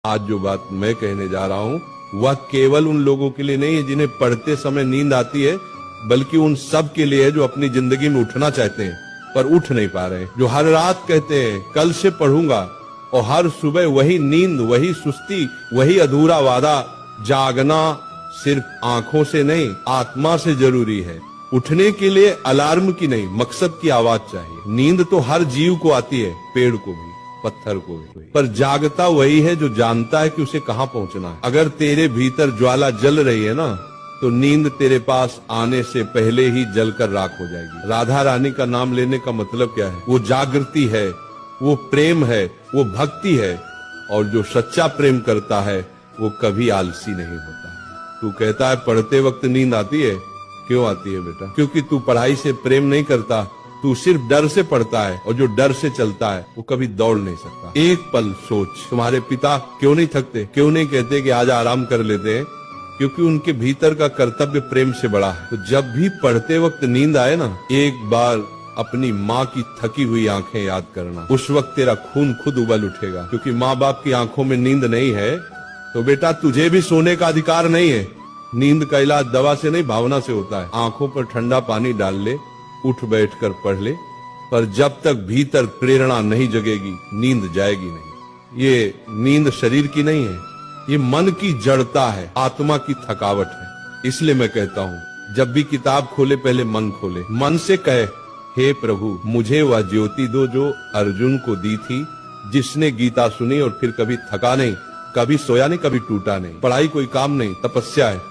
आज जो बात मैं कहने जा रहा हूँ वह केवल उन लोगों के लिए नहीं है जिन्हें पढ़ते समय नींद आती है, बल्कि उन सब के लिए है जो अपनी जिंदगी में उठना चाहते हैं पर उठ नहीं पा रहे, जो हर रात कहते हैं कल से पढ़ूंगा, और हर सुबह वही नींद, वही सुस्ती, वही अधूरा वादा। जागना सिर्फ आंखों से नहीं, आत्मा से जरूरी है। उठने के लिए अलार्म की नहीं, मकसद की आवाज चाहिए। नींद तो हर जीव को आती है, पेड़ को भी, पत्थर को भी, पर जागता वही है जो जानता है कि उसे कहाँ पहुंचना है। अगर तेरे भीतर ज्वाला जल रही है ना, तो नींद तेरे पास आने से पहले ही जलकर राख हो जाएगी। राधा रानी का नाम लेने का मतलब क्या है? वो जागृति है, वो प्रेम है, वो भक्ति है, और जो सच्चा प्रेम करता है वो कभी आलसी नहीं होता। तू कहता है पढ़ते वक्त नींद आती है, क्यों आती है बेटा? क्योंकि तू पढ़ाई से प्रेम नहीं करता, तू सिर्फ डर से पढ़ता है, और जो डर से चलता है वो कभी दौड़ नहीं सकता। एक पल सोच, तुम्हारे पिता क्यों नहीं थकते? क्यों नहीं कहते कि आज आराम कर लेते हैं? क्योंकि उनके भीतर का कर्तव्य प्रेम से बड़ा है। तो जब भी पढ़ते वक्त नींद आए ना, एक बार अपनी माँ की थकी हुई आंखें याद करना। उस वक्त तेरा खून खुद उबल उठेगा, क्योंकि माँ बाप की आंखों में नींद नहीं है तो बेटा तुझे भी सोने का अधिकार नहीं है। नींद का इलाज दवा से नहीं, भावना से होता है। आंखों पर ठंडा पानी डाल ले, उठ बैठकर पढ़ ले, पर जब तक भीतर प्रेरणा नहीं जगेगी नींद जाएगी नहीं। ये नींद शरीर की नहीं है, ये मन की जड़ता है, आत्मा की थकावट है। इसलिए मैं कहता हूँ जब भी किताब खोले पहले मन खोले, मन से कहे हे प्रभु मुझे वह ज्योति दो जो अर्जुन को दी थी, जिसने गीता सुनी और फिर कभी थका नहीं, कभी सोया नहीं, कभी टूटा नहीं। पढ़ाई कोई काम नहीं, तपस्या है।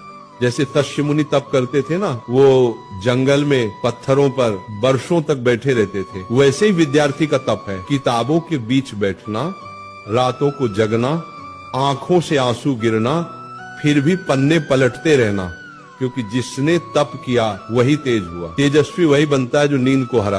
जैसे तस्य मुनि तप करते थे ना, वो जंगल में पत्थरों पर वर्षों तक बैठे रहते थे, वैसे ही विद्यार्थी का तप है। किताबों के बीच बैठना, रातों को जगना, आंखों से आंसू गिरना, फिर भी पन्ने पलटते रहना, क्योंकि जिसने तप किया वही तेज हुआ। तेजस्वी वही बनता है जो नींद को हरा।